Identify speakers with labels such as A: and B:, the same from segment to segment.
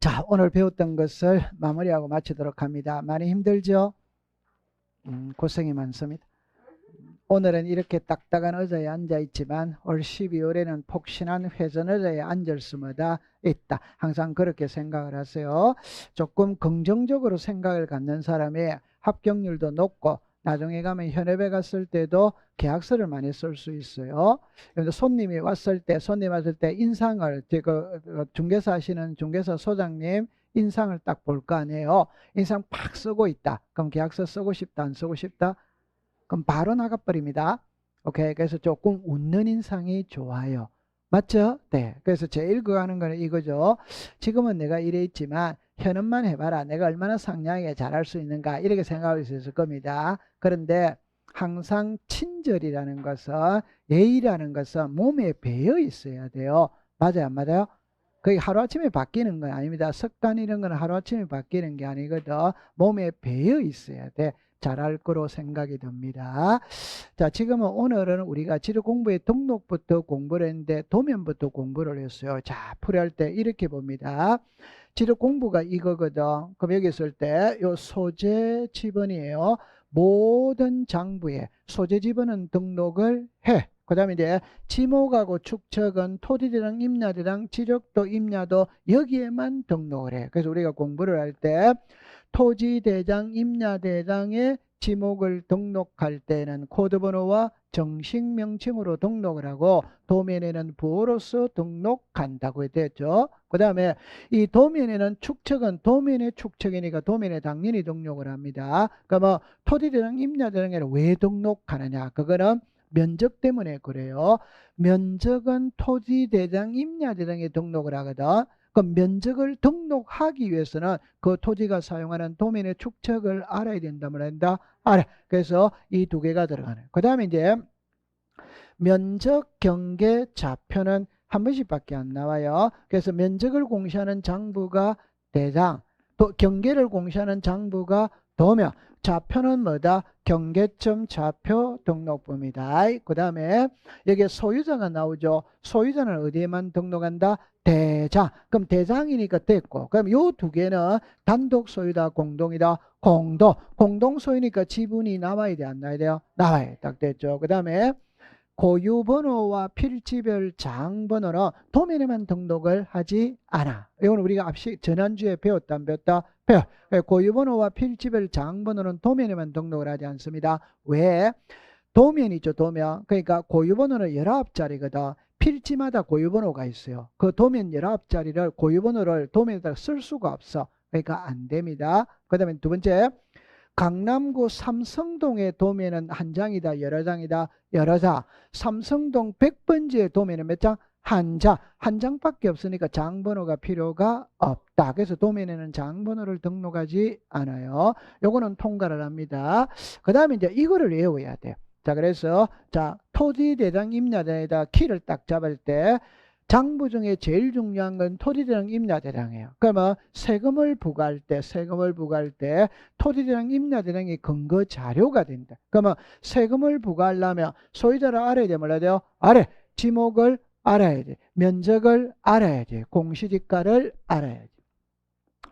A: 자, 오늘 배웠던 것을 마무리하고 마치도록 합니다. 많이 힘들죠? 고생이 많습니다. 오늘은 이렇게 딱딱한 의자에 앉아 있지만 올 12월에는 폭신한 회전 의자에 앉을 수마다 있다. 항상 그렇게 생각을 하세요. 조금 긍정적으로 생각을 갖는 사람의 합격률도 높고 나중에 가면 현업에 갔을 때도 계약서를 많이 쓸 수 있어요. 손님이 왔을 때 인상을 중개사 하시는 중개사 소장님 인상을 딱 볼 거 아니에요. 인상 팍 쓰고 있다. 그럼 계약서 쓰고 싶다, 안 쓰고 싶다? 그럼 바로 나가버립니다. 오케이. 그래서 조금 웃는 인상이 좋아요. 맞죠? 네. 그래서 제일 그거 하는 거는 이거죠. 지금은 내가 이래 있지만 현업만 해봐라. 내가 얼마나 상냥하게 잘할 수 있는가. 이렇게 생각할 수 있을 겁니다. 그런데 항상 친절이라는 것은, 예의라는 것은 몸에 배어 있어야 돼요. 맞아요? 안 맞아요? 그게 하루아침에 바뀌는 건 아닙니다. 습관 이런 건 하루아침에 바뀌는 게 아니거든. 몸에 배어 있어야 돼. 잘할 거로 생각이 듭니다. 자, 지금은 오늘은 우리가 지도 공부의 등록부터 공부를 했는데 도면부터 공부를 했어요. 자, 풀이할 때 이렇게 봅니다. 지도 공부가 이거거든. 그럼 여기 있을 때 요 소재 지번이에요. 모든 장부에 소재 지번은 등록을 해. 그 다음에 이제 지목하고 축척은 토지대장, 임야대장, 지적도, 임야도 여기에만 등록을 해. 그래서 우리가 공부를 할 때 토지대장, 임야대장의 지목을 등록할 때는 코드번호와 정식 명칭으로 등록을 하고 도면에는 부호로서 등록한다고 했죠. 그 다음에 이 도면에는 축척은 도면의 축척이니까 도면에 당연히 등록을 합니다. 그러면 토지대장, 임야대장에는 왜 등록하느냐? 그거는 면적 때문에 그래요. 면적은 토지대장, 임야대장에 등록을 하거든. 그 면적을 등록하기 위해서는 그 토지가 사용하는 도면의 축척을 알아야 된다 말한다. 알아. 그래서 이 두 개가 들어가는. 그 다음에 이제 면적 경계 좌표는 한 번씩밖에 안 나와요. 그래서 면적을 공시하는 장부가 대장, 또 경계를 공시하는 장부가 도면, 좌표는 뭐다? 경계점 좌표 등록부입니다. 그 다음에 여기에 소유자가 나오죠. 소유자는 어디에만 등록한다? 대장. 그럼 대장이니까 됐고. 그럼 요 두 개는 단독 소유다, 공동이다? 공동. 공동 소유니까 지분이 나와야 돼, 안 나와야 돼요? 나와야 딱 됐죠. 그 다음에 고유번호와 필지별 장번호는 도면에만 등록을 하지 않아. 이건 우리가 지난주에 배웠다 안 배웠다? 배워. 고유번호와 필지별 장번호는 도면에만 등록을 하지 않습니다. 왜? 도면이죠, 도면. 그러니까 고유번호는 19자리거든. 필지마다 고유번호가 있어요. 그 도면 19자리를 고유번호를 도면에다 쓸 수가 없어. 그러니까 안 됩니다. 그 다음에 두 번째, 강남구 삼성동의 도면은 한 장이다, 여러 장이다, 여러 장. 삼성동 100번지의 도면은 몇 장? 한 장. 한 장밖에 없으니까 장번호가 필요가 없다. 그래서 도면에는 장번호를 등록하지 않아요. 요거는 통과를 합니다. 그 다음에 이제 이거를 외워야 돼요. 자, 그래서 자, 토지대장 임야대장에다 키를 딱 잡을 때 장부 중에 제일 중요한 건 토지대장 임야대장이에요. 그러면 세금을 부과할 때 토지대장 임야대장이 근거 자료가 된다. 그러면 세금을 부과하려면 소유자를 알아야 돼, 몰라야 돼요? 알아. 지목을 알아야 돼. 면적을 알아야 돼. 공시지가를 알아야 돼.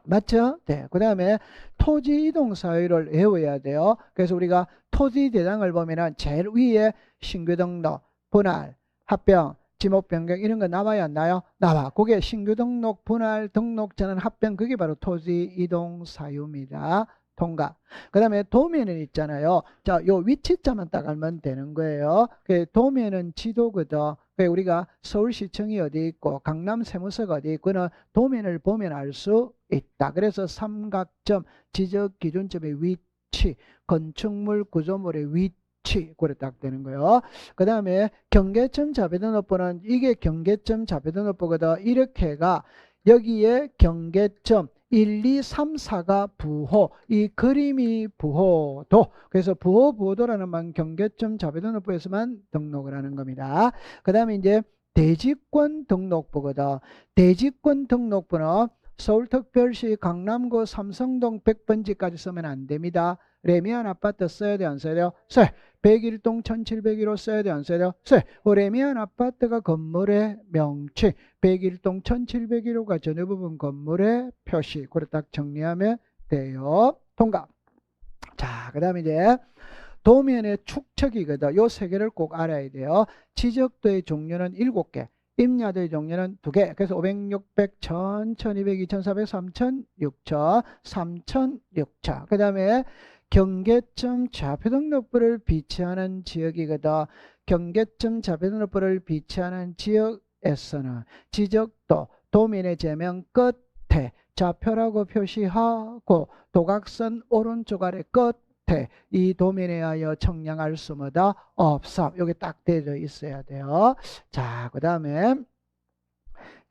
A: 맞죠? 네. 그 다음에 토지 이동 사유를 외워야 돼요. 그래서 우리가 토지 대장을 보면은 제일 위에 신규 등록, 분할, 합병, 지목 변경 이런 거 나와야 안 나요? 나와. 그게 신규 등록, 분할, 등록 전환, 합병 그게 바로 토지 이동 사유입니다. 통과. 그 다음에 도면은 있잖아요. 자, 요 위치자만 딱 알면 되는 거예요. 그 도면은 지도거든. 우리가 서울시청이 어디 있고 강남 세무서가 어디 있고는 도면을 보면 알 수 있다. 그래서 삼각점, 지적 기준점의 위치, 건축물 구조물의 위치, 그래 딱 되는 거예요. 그 다음에 경계점 자배등록부는 이게 경계점 자배등록부거든. 이렇게가 여기에 경계점 1, 2, 3, 4가 부호, 이 그림이 부호도. 그래서 부호, 부호도라는 만 경계점 자배등록부에서만 등록을 하는 겁니다. 그 다음에 이제 대지권 등록부거든. 대지권 등록부는 서울특별시 강남구 삼성동 100번지까지 쓰면 안 됩니다. 레미안 아파트 써야 돼, 안 써야 돼요? 써요. 101동 1701호 써야 돼, 안 써야 돼요? 써요. 레미안 아파트가 건물의 명칭, 101동 1701호가 전유 부분 건물의 표시. 그걸 딱 정리하면 돼요. 통과. 자, 그 다음에 이제 도면의 축척이거든. 요 세 개를 꼭 알아야 돼요. 지적도의 종류는 7개. 임야도의 종류는 2개. 그래서 500, 600, 1000, 1200, 2400, 3000, 6000, 3000, 6000. 그 다음에 경계점 좌표등록부를 비치하는 지역이거든. 경계점 좌표등록부를 비치하는 지역에서는 지적도 도면의 제명 끝에 좌표라고 표시하고 도각선 오른쪽 아래 끝에 이 도면에 의하여 청량할 수마다 없어. 여기 딱 되어 있어야 돼요. 자, 그 다음에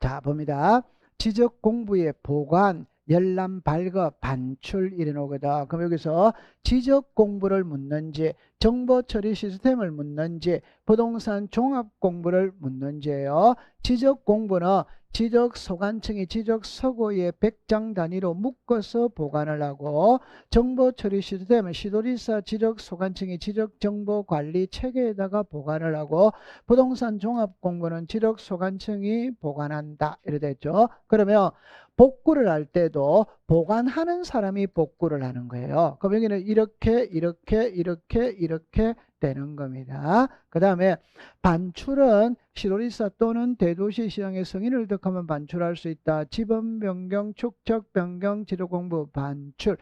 A: 자 봅니다. 지적 공부의 보관, 열람, 발급, 반출 이래 나오거든. 그럼 여기서 지적 공부를 묻는지, 정보 처리 시스템을 묻는지, 부동산 종합 공부를 묻는지예요. 지적 공부는 지적 소관청이 지적 서고의 100장 단위로 묶어서 보관을 하고, 정보 처리 시스템은 시도지사 지적 소관청이 지적 정보 관리 체계에다가 보관을 하고, 부동산 종합 공부는 지적 소관청이 보관한다. 이래 됐죠. 그러면 복구를 할 때도 보관하는 사람이 복구를 하는 거예요. 그럼 여기는 이렇게 되는 겁니다. 그 다음에 반출은 시도지사 또는 대도시시장의 승인을 득하면 반출할 수 있다. 지번 변경, 축척 변경, 지도공부 반출.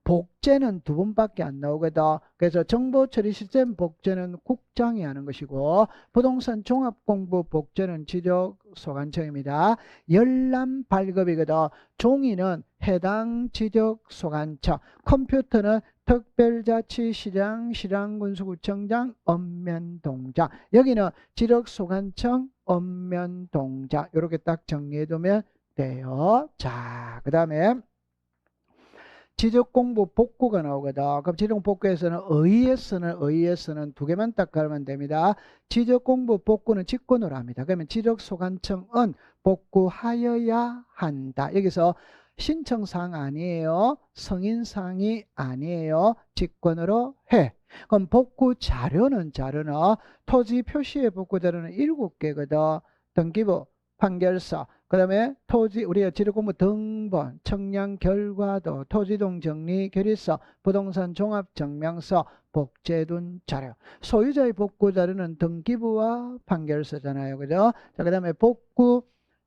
A: 복제는 2번밖에 안 나오거든. 그래서 정보처리 시스템 복제는 국장이 하는 것이고, 부동산 종합공부 복제는 지적소관청입니다. 열람 발급이거든. 종이는 해당 지적소관청, 컴퓨터는 특별자치시장, 시장군수구청장, 읍면동장. 여기는 지적소관청, 읍면동장. 이렇게 딱 정리해두면 돼요. 자, 그 다음에 지적공부 복구가 나오거든. 그럼 지적복구에서는 의에서는 2개만 딱 가면 됩니다. 지적공부 복구는 직권으로 합니다. 그러면 지적소관청은 복구하여야 한다. 여기서 신청사항 아니에요. 승인사항이 아니에요. 직권으로 해. 그럼 복구 자료는 토지 표시의 복구 자료는 7개거든. 등기부, 판결서, 그 다음에 토지, 우리가 지적공부 등본, 청량 결과도, 토지동 정리 결의서, 부동산 종합증명서, 복제둔 자료. 소유자의 복구 자료는 등기부와 판결서잖아요. 그죠? 자, 그 다음에 복구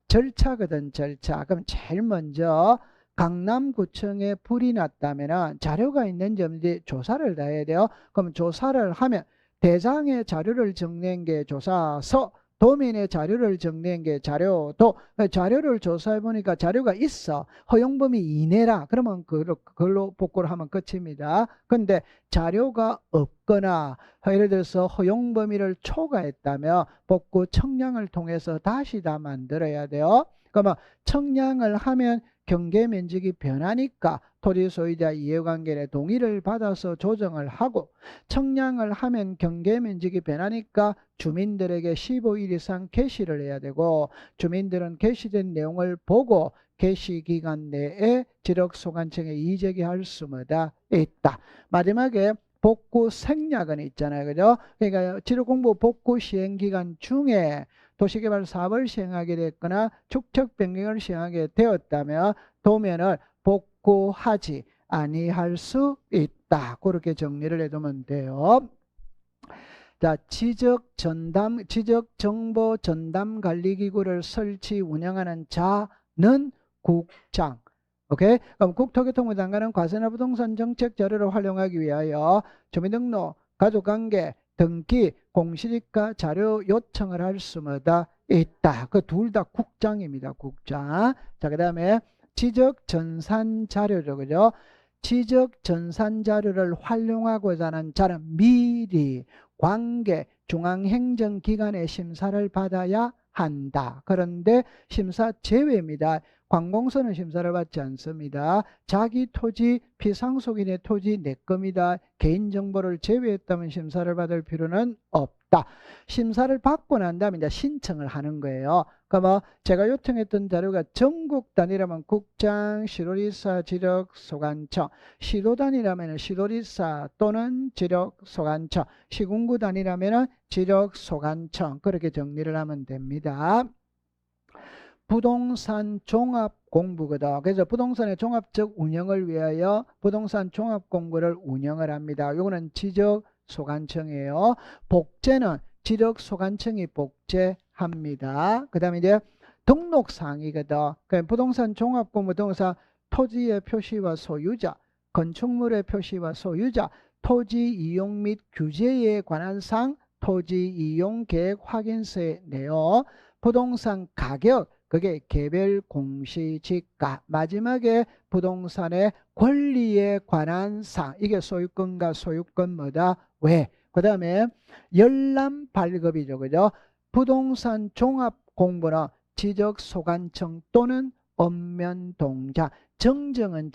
A: 절차거든, 절차. 그럼 제일 먼저 강남구청에 불이 났다면 자료가 있는지 없는지 조사를 다 해야 돼요. 그럼 조사를 하면 대장의 자료를 정리한 게 조사서, 도면의 자료를 정리한 게 자료도. 자료를 조사해 보니까 자료가 있어. 허용 범위 이내라. 그러면 그걸로 복구를 하면 끝입니다. 근데 자료가 없거나 예를 들어서 허용 범위를 초과했다면 복구 청량을 통해서 다시 다 만들어야 돼요. 그러면 청량을 하면 경계 면적이 변하니까 토지 소유자 이해관계의 동의를 받아서 조정을 하고, 청량을 하면 경계 면적이 변하니까 주민들에게 15일 이상 게시를 해야 되고, 주민들은 게시된 내용을 보고 게시 기간 내에 지적소관청에 이의제기할 수마다 있다. 마지막에 복구 생략은 있잖아요. 그죠? 그러니까 지적공부 복구 시행기간 중에 도시개발 사업을 시행하게 됐거나 축척 변경을 시행하게 되었다면 도면을 복구하지 아니할 수 있다. 그렇게 정리를 해두면 돼요. 자, 지적정보 전담관리기구를 설치 운영하는 자는 국장. 오케이? 그럼 국토교통부 장관은 과세나 부동산 정책 자료를 활용하기 위하여 주민등록, 가족관계, 등기, 공시지가 자료 요청을 할 수마다 있다. 그 둘 다 국장입니다. 국장. 자, 그 다음에 지적전산 자료죠. 그죠? 지적전산 자료를 활용하고자 하는 자는 미리 관계 중앙행정기관의 심사를 받아야 한다. 그런데 심사 제외입니다. 관공서는 심사를 받지 않습니다. 자기 토지, 피상속인의 토지 내 겁니다. 개인정보를 제외했다면 심사를 받을 필요는 없다. 있다. 심사를 받고 난 다음에 이제 신청을 하는 거예요. 그러면 제가 요청했던 자료가 전국 단위라면 국장, 시도리사, 지력소관청, 시도 단위라면 시도리사 또는 지력소관청, 시군구 단위라면 지력소관청 그렇게 정리를 하면 됩니다. 부동산 종합 공부거든. 그래서 부동산의 종합적 운영을 위하여 부동산 종합 공부를 운영을 합니다. 요거는 지적소관청이에요. 복제는 지적소관청이 복제합니다. 그 다음에 이제 등록사항이거든. 그러니까 부동산 종합 공부 등록사 토지의 표시와 소유자, 건축물의 표시와 소유자, 토지 이용 및 규제에 관한 사항, 토지 이용 계획 확인서의 내용, 부동산 가격, 그게 개별 공시지가, 마지막에 부동산의 권리에 관한 사항, 이게 소유권과 소유권 뭐다? 왜? 그 다음에 열람 발급이죠. 그죠? 부동산 종합 공부는 지적소관청 또는 읍면동자, 정정은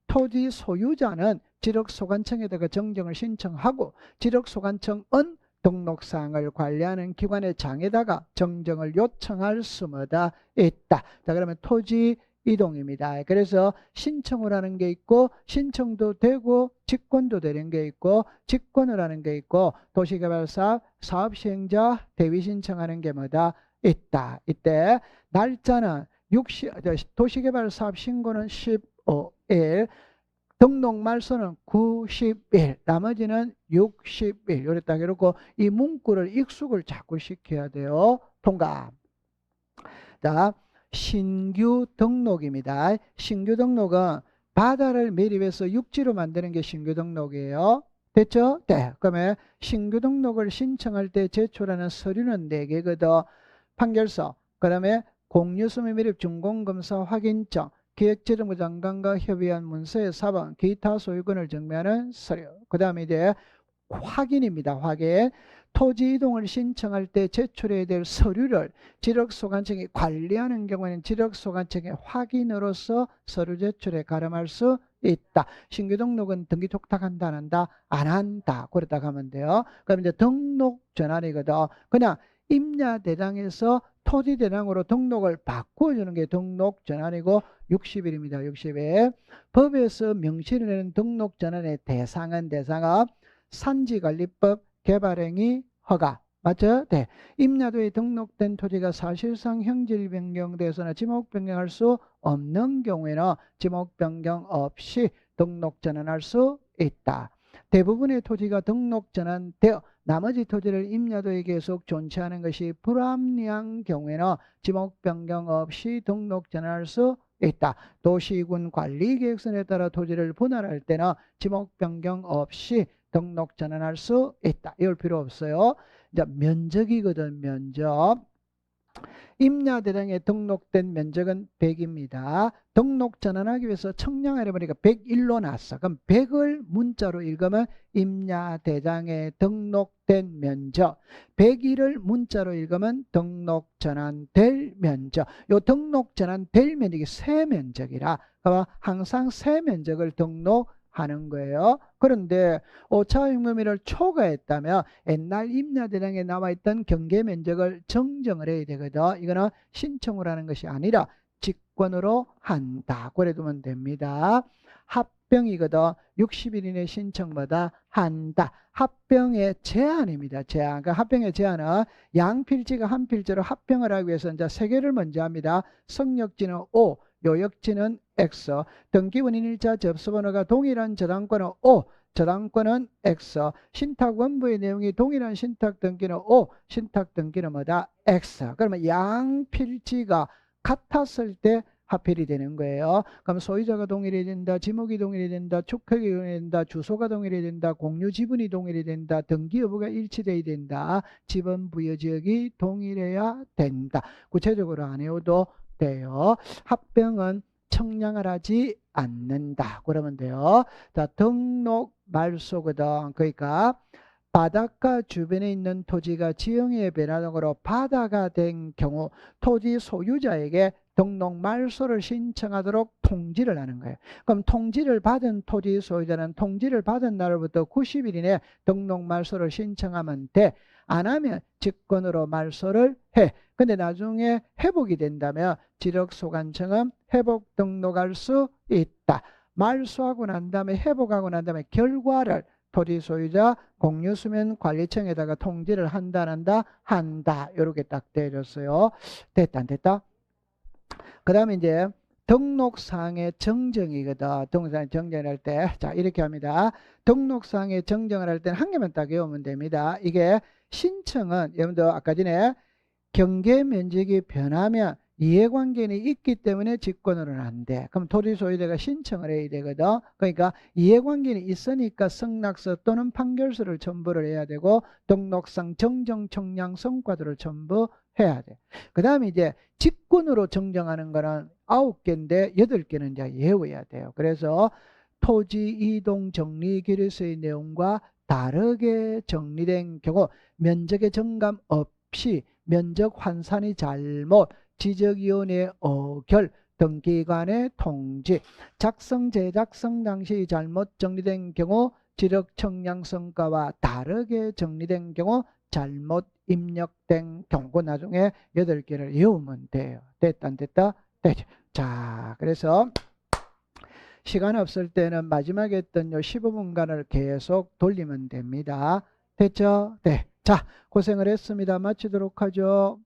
A: 토지 소유자는 지적소관청에다가 정정을 신청하고 지적소관청은 등록사항을 관리하는 기관의 장에다가 정정을 요청할 수마다 있다. 자, 그러면 토지 이동입니다. 그래서 신청을 하는 게 있고 신청도 되고 직권도 되는 게 있고 직권을 하는 게 있고 도시개발사업 사업시행자 대위 신청하는 게 뭐다? 있다. 이때 날짜는 도시개발사업 신고는 15일, 등록 말소는 90일, 나머지는 60일. 이랬다 그렇고 이 문구를 익숙을 자꾸 시켜야 돼요. 통과. 자, 신규 등록입니다. 신규 등록은 바다를 매립해서 육지로 만드는 게 신규 등록이에요. 됐죠? 네. 그러면 신규 등록을 신청할 때 제출하는 서류는 4개거든. 판결서, 그 다음에 공유수매 매립 준공검사 확인증, 기획재정부 장관과 협의한 문서의 사본, 기타 소유권을 증명하는 서류. 그 다음에 이제 확인입니다. 확인. 토지 이동을 신청할 때 제출해야 될 서류를 지력소관청이 관리하는 경우에는 지력소관청의 확인으로서 서류 제출에 가름할 수 있다. 신규 등록은 등기 촉탁한다, 안 한다? 안 한다. 그렇다 하면 돼요. 그럼 이제 등록 전환이거든. 그냥 임야대장에서 토지대장으로 등록을 바꿔주는 게 등록 전환이고 60일입니다. 60일. 법에서 명시를 내는 등록 전환의 대상은 산지관리법 개발행위 허가. 맞죠? 네. 임야도에 등록된 토지가 사실상 형질 변경돼서나 지목 변경할 수 없는 경우에는 지목 변경 없이 등록 전환할 수 있다. 대부분의 토지가 등록 전환되어 나머지 토지를 임야도에 계속 존치하는 것이 불합리한 경우에는 지목 변경 없이 등록 전환할 수 있다. 도시군 관리계획선에 따라 토지를 분할할 때는 지목 변경 없이 등록 전환할 수 있다. 이럴 필요 없어요. 이제 면적이거든. 면적. 임야대장에 등록된 면적은 100입니다. 등록 전환하기 위해서 청량하려 보니까 101로 났어. 그럼 100을 문자로 읽으면 임야대장에 등록된 면적, 101을 문자로 읽으면 등록 전환될 면적. 요 등록 전환될 면적이 새 면적이라 항상 새 면적을 등록하는 거예요. 그런데 오차익무미를 초과했다면 옛날 임야대장에 나와있던 경계 면적을 정정을 해야 되거든. 이거는 신청을 하는 것이 아니라 직권으로 한다. 그래 두면 됩니다. 합병이거든. 60일 이내 신청마다 한다. 합병의 제한입니다. 제한. 그러니까 합병의 제한은 양필지가 한 필지로 합병을 하기 위해서 이제 3개를 먼저 합니다. 성역지는 O, 요역지는 X, 등기원인일자 접수번호가 동일한 저당권은 O, 저당권은 X, 신탁 원부의 내용이 동일한 신탁 등기는 O, 신탁 등기는 뭐다? X. 그러면 양필지가 같았을 때 합필이 되는 거예요. 그럼 소유자가 동일해야 된다, 지목이 동일해야 된다, 축척이 동일해야 된다, 주소가 동일해야 된다, 공유 지분이 동일해야 된다, 등기 여부가 일치돼야 된다, 지분 부여 지역이 동일해야 된다. 구체적으로 안 해도 돼요. 합병은 청량을 하지 않는다. 그러면 돼요. 자, 등록 말소거든. 그러니까 바닷가 주변에 있는 토지가 지형의 변화 등으로 바다가 된 경우 토지 소유자에게 등록 말소를 신청하도록 통지를 하는 거예요. 그럼 통지를 받은 토지 소유자는 통지를 받은 날부터 90일 이내에 등록 말소를 신청하면 돼. 안 하면 직권으로 말소를 해. 근데 나중에 회복이 된다면 지력소관청은 회복 등록할 수 있다. 말소하고 난 다음에 회복하고 난 다음에 결과를 토지 소유자 공유수면관리청에다가 통지를 한다 안 한다? 한다. 이렇게 딱 되어졌어요. 됐다 안 됐다? 그 다음에 이제 등록상의 정정이거든. 등록상의 정정을 할 때, 자, 이렇게 합니다. 등록상의 정정을 할 때는 한 개만 딱 외우면 됩니다. 이게 신청은, 여러분들 아까 전에 경계 면적이 변하면 이해관계는 있기 때문에 직권으로는 안 돼. 그럼 토지 소유자가 신청을 해야 되거든. 그러니까 이해관계는 있으니까 승낙서 또는 판결서를 첨부를 해야 되고 등록상 정정 청량 성과들을 첨부해야 돼. 그 다음에 이제 직권으로 정정하는 거는 9개인데 8개는 이제 외워야 돼요. 그래서 토지 이동 정리 기류서의 내용과 다르게 정리된 경우 면적의 정감 없이 면적 환산이 잘못, 지적위원회 어결, 등기관의 통지, 작성 제작성 당시 잘못 정리된 경우 지적 청량 성과와 다르게 정리된 경우 잘못 입력된 경우 나중에 8개를 외우면 돼요. 됐다 안 됐다? 됐죠. 자, 그래서 시간 없을 때는 마지막에 했던 요 15분간을 계속 돌리면 됩니다. 됐죠? 네. 자, 고생을 했습니다. 마치도록 하죠.